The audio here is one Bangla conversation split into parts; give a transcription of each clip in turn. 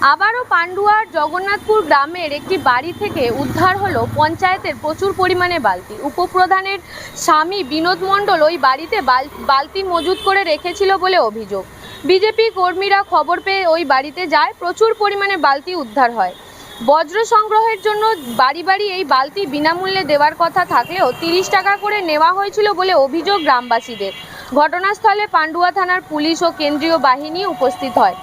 আবারও পান্ডুয়ার জগন্নাথপুর গ্রামের একটি বাড়ি থেকে উদ্ধার হলো পঞ্চায়েতের প্রচুর পরিমাণে বালতি। উপপ্রধানের স্বামী বিনোদ মণ্ডল ওই বাড়িতে বালতি মজুত করে রেখেছিল বলে অভিযোগ। বিজেপি কর্মীরা খবর পেয়ে ওই বাড়িতে যায়, প্রচুর পরিমাণে বালতি উদ্ধার হয়। বজ্র সংগ্রহের জন্য বাড়ি বাড়ি এই বালতি বিনামূল্যে দেওয়ার কথা থাকলেও 30 টাকা করে নেওয়া হয়েছিল বলে অভিযোগ গ্রামবাসীদের। ঘটনাস্থলে পান্ডুয়া থানার পুলিশ ও কেন্দ্রীয় বাহিনী উপস্থিত হয়।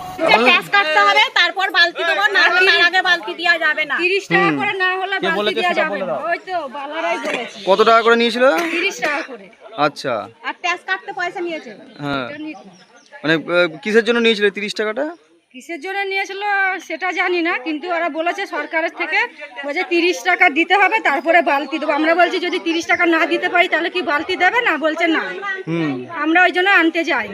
ট্যাক্স কাটতে হবে, তারপর বালতি দেবো, না হলে তার আগে বালতি দেওয়া যাবে না। 30 টাকা করে না হলে বালতি দেওয়া যাবে না। ওই তো বালারাই বলেছে। কত টাকা করে নিয়েছিল? 30 টাকা করে। আচ্ছা, আর ট্যাক্স কাটতে পয়সা নিয়েছে। হ্যাঁ, মানে কিসের জন্য নিয়েছিল 30 টাকাটা? কিসের জন্য নিয়েছিল সেটা জানি না, কিন্তু ওরা বলেছে সরকারের থেকে বলছে 30 টাকা দিতে হবে, তারপরে বালতি দেবো। আমরা বলছি যদি 30 টাকা না দিতে পারি তাহলে কি বালতি দেবে না? বলছে না। আমরা ওই জন্য আনতে যাই।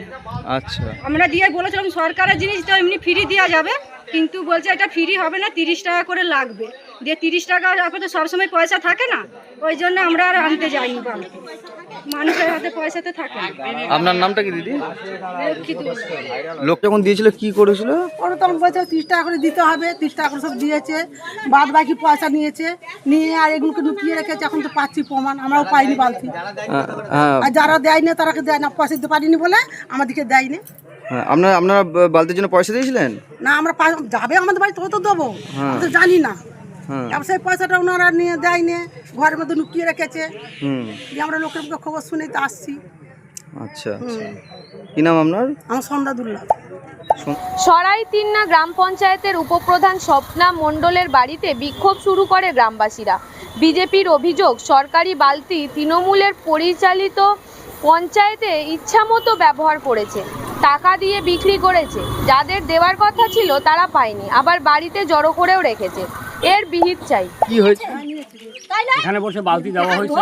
আচ্ছা, আমরা দিয়ে বলেছিলাম সরকারের জিনিস তো এমনি ফ্রি দেওয়া যাবে, কিন্তু বলছে এটা ফ্রি হবে না, 30 টাকা করে লাগবে। দিয়ে 30 টাকা আপনার তো সবসময় পয়সা থাকে না, ওই জন্য আমরা আর আনতে যাইনি বালতি। মানুষের হাতে পয়সা তো থাকে না। আপনার নামটা কি দিদি? লক্ষ্মী তুলসী। লোক যখন দিয়েছিল কি করেছিল? ওরা তখন বলছে 30 টাকা করে দিতে হবে, 30 টাকা করে সব দিয়েছে, বাদ বাকি পয়সা নিয়েছে, নিয়ে আর এগুলোকে লুকিয়ে রেখেছে। এখন তো পাচ্ছি প্রমাণ, আমরাও পাইনি বালতি। আর যারা দেয় না তারা দেয় না, পয়সা দিতে পারিনি বলে আমাদেরকে দেয়নি। আপনারা বালতির জন্য পয়সা দিয়েছিলেন? না, আমরা যাবে আমাদের বাড়ি তো দেবো, আমরা তো জানি না। সেই পয়সাটা ওনারা নিয়ে দেয়নি, ঘরের মধ্যে লুকিয়ে রেখেছে। আমরা লোকের মুখে খবর শুনে তো আসছি। আচ্ছা, কি নাম আপনার? আমার সন্ধ্যাদুল্লাহ। সরাইতিন্না গ্রাম পঞ্চায়েতের উপপ্রধান স্বপ্না মণ্ডলের বাড়িতে বিক্ষোভ শুরু করে গ্রামবাসীরা। বিজেপির অভিযোগ, সরকারি বালতি তৃণমূলের পরিচালিত পঞ্চায়েতে ইচ্ছামতো ব্যবহার করেছে, টাকা দিয়ে বিক্রি করেছে। যাদের দেওয়ার কথা ছিল তারা পায়নি, আবার বাড়িতে জড়ো করেও রেখেছে। এর বিহিত চাই। কি হয়েছে? এখানে বসে বালতি দেওয়া হয়েছে,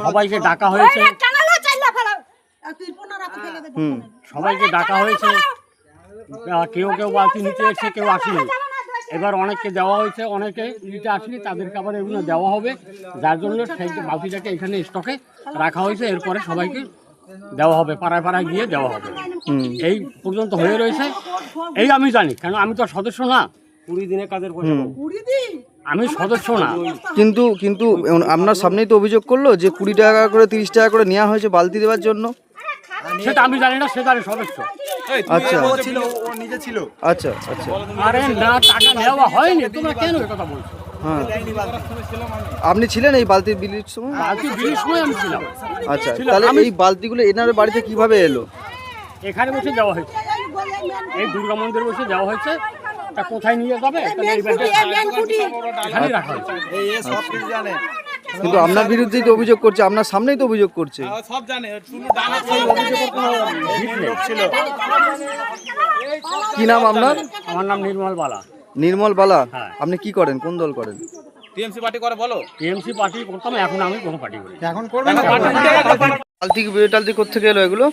সবাইকে ডাকা হয়েছে, সবাইকে ডাকা হয়েছে। কেউ কেউ বালতি নিতে এসে কেউ আসেনি। এবার অনেককে দেওয়া হয়েছে, অনেকে নিতে আসেনি, তাদেরকে আবার এগুলো দেওয়া হবে। যার জন্য সেই বালতিটাকে এখানে স্টকে রাখা হয়েছে, এরপরে সবাইকে দেওয়া হবে, পাড়ায় পাড়ায় গিয়ে দেওয়া হবে। এই পর্যন্ত হয়ে রয়েছে, এই আমি জানি, কেন আমি তো সদস্য না। 20 দিনের কাজের পয়সা আমি সদস্য না। কিন্তু আপনার সামনেই তো অভিযোগ করলো যে 20 টাকা করে 30 টাকা করে নেওয়া হয়েছে বালতি দেওয়ার জন্য। সেটা আমি জানি না, সেটা সদস্য। আচ্ছা, আচ্ছা, আচ্ছা। আরে না, টাকা নেওয়া হয়নি, তোমরা কেন এই কথা বলছো? হ্যাঁ, আপনি ছিলেন এই বালতির বিলির সময়? বালতি বিলির সময় আমি ছিলাম। আচ্ছা, তাহলে এই বালতিগুলো এনার বাড়িতে কিভাবে এলো? এখানে বসে দেওয়া হয়েছে, এই দুর্গা মন্দিরে বসে দেওয়া হয়েছে। তা কোথায় নিয়ে যাবে? এখানেই রাখা হয়েছে। কিন্তু আপনার বিরুদ্ধেই তো অভিযোগ করছে, আপনার সামনেই তো অভিযোগ করছে। কি নাম আপনার? আমার নাম নির্মল বালা। নির্মল বালা। হ্যাঁ। আপনি কি করেন, কোন দল করেন? টিএমসি পার্টি করে বলো। টিএমসি পার্টি করতাম, এখন আমি কোনো পার্টি করি। এখন করবেন না। বালতি কোত্থেকে এলো এগুলো?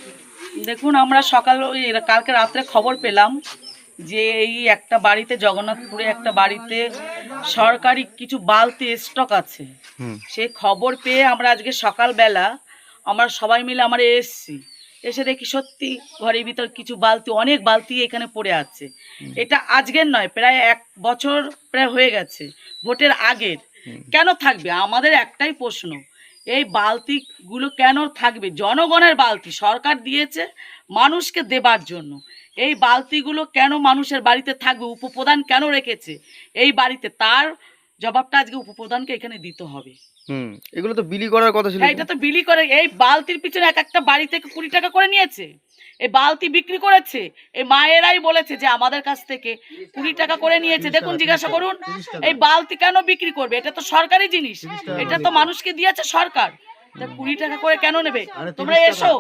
দেখুন, আমরা কালকে রাত্রে খবর পেলাম যে এই একটা বাড়িতে, জগন্নাথপুরে একটা বাড়িতে সরকারি কিছু বালতি স্টক আছে। সেই খবর পেয়ে আমরা আজকে সকালবেলা আমরা সবাই মিলে আমরা এসছি, এসে দেখি সত্যি ঘরের ভিতর কিছু বালতি, অনেক বালতি এখানে পড়ে আছে। এটা আজকের নয়, প্রায় 1 বছর প্রায় হয়ে গেছে, ভোটের আগের। কেন থাকবে? আমাদের একটাই প্রশ্ন, এই বালতিগুলো কেন থাকবে? জনগণের বালতি, সরকার দিয়েছে মানুষকে দেবার জন্য। এই বালতিগুলো কেন মানুষের বাড়িতে থাকবে? উপপ্রধান কেন রেখেছে এই বাড়িতে? তার জবাবটা আজকে উপপ্রধানকে এখানে দিতে হবে। এগুলো তো বিলি করার কথা ছিল। এটা তো বিলি করে, এই বালতির পিছনে এক একটা বাড়ি থেকে 20 টাকা করে নিয়েছে, এই বালতি বিক্রি করেছে। এই মায়েরাই বলেছে যে আমাদের কাছ থেকে 20 টাকা করে নিয়েছে। দেখুন, জিজ্ঞাসা করুন, এই বালতি কেন বিক্রি করবে? এটা তো সরকারি জিনিস, এটা তো মানুষকে দিয়েছে সরকার। 20 টাকা করে কেন নেবে? তোমরা এসো।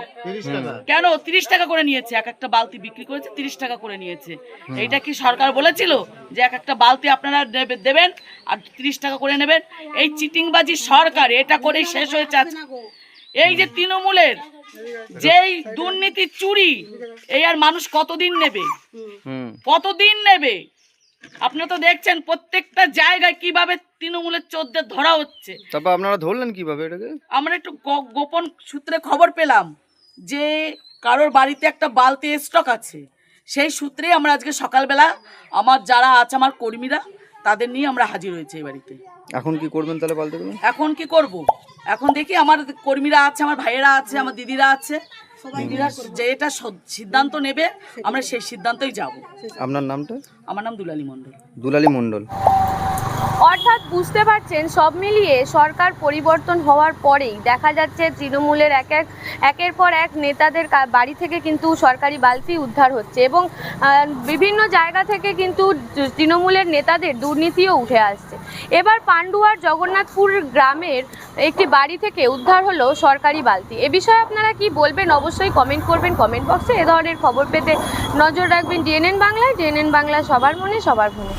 কেন 30 টাকা করে নিয়েছে? এক একটা বালতি বিক্রি করেছে, 30 টাকা করে নিয়েছে। এইটা কি সরকার বলেছিল যে এক একটা বালতি আপনারা দেবেন আর 30 টাকা করে নেবেন? এই চিটিংবাজি সরকার, এটা করেই শেষ হয়েছে। এই যে তৃণমূলের যেই দুর্নীতি, চুরি, এই আর মানুষ কতদিন নেবে? কতদিন নেবে? আপনারা তো দেখছেন প্রত্যেকটা জায়গায় কিভাবে তৃণমূলের চোরদের ধরা হচ্ছে। তারপর আপনারা ধরলেন কিভাবে এটাকে? আমরা একটু গোপন সূত্রে খবর পেলাম যে কারোর বাড়িতে একটা বালতি স্টক আছে, সেই সূত্রেই আমরা আজকে সকালবেলা আমার যারা আছে আমার কর্মীরা তাদের নিয়ে আমরা হাজির হয়েছি এই বাড়িতে। এখন কি করবেন তাহলে বালতিগুলো? এখন কি করব, এখন দেখি আমার কর্মীরা আছে, আমার ভাইয়েরা আছে, আমার দিদিরা আছে, দিদিরা যেটা সিদ্ধান্ত নেবে আমরা সেই সিদ্ধান্তই যাব। আপনার নামটা? আমার নাম দুলালী মণ্ডল। দুলালী মণ্ডল। অর্থাৎ বুঝতে পারছেন, সব মিলিয়ে সরকার পরিবর্তন হওয়ার পরেই দেখা যাচ্ছে তৃণমূলের একের পর এক নেতাদের বাড়ি থেকে কিন্তু সরকারি বালতি উদ্ধার হচ্ছে এবং বিভিন্ন জায়গা থেকে কিন্তু তৃণমূলের নেতাদের দুর্নীতিও উঠে আসছে। এবার পান্ডুয়ার জগন্নাথপুর গ্রামের একটি বাড়ি থেকে উদ্ধার হলো সরকারি বালতি। এ বিষয়ে আপনারা কি বলবেন অবশ্যই কমেন্ট করবেন কমেন্ট বক্সে। এ ধরনের খবর পেতে নজর রাখবেন ডিএনএন বাংলায়। ডিএনএন বাংলা, সবার মনে সবার ফোনে।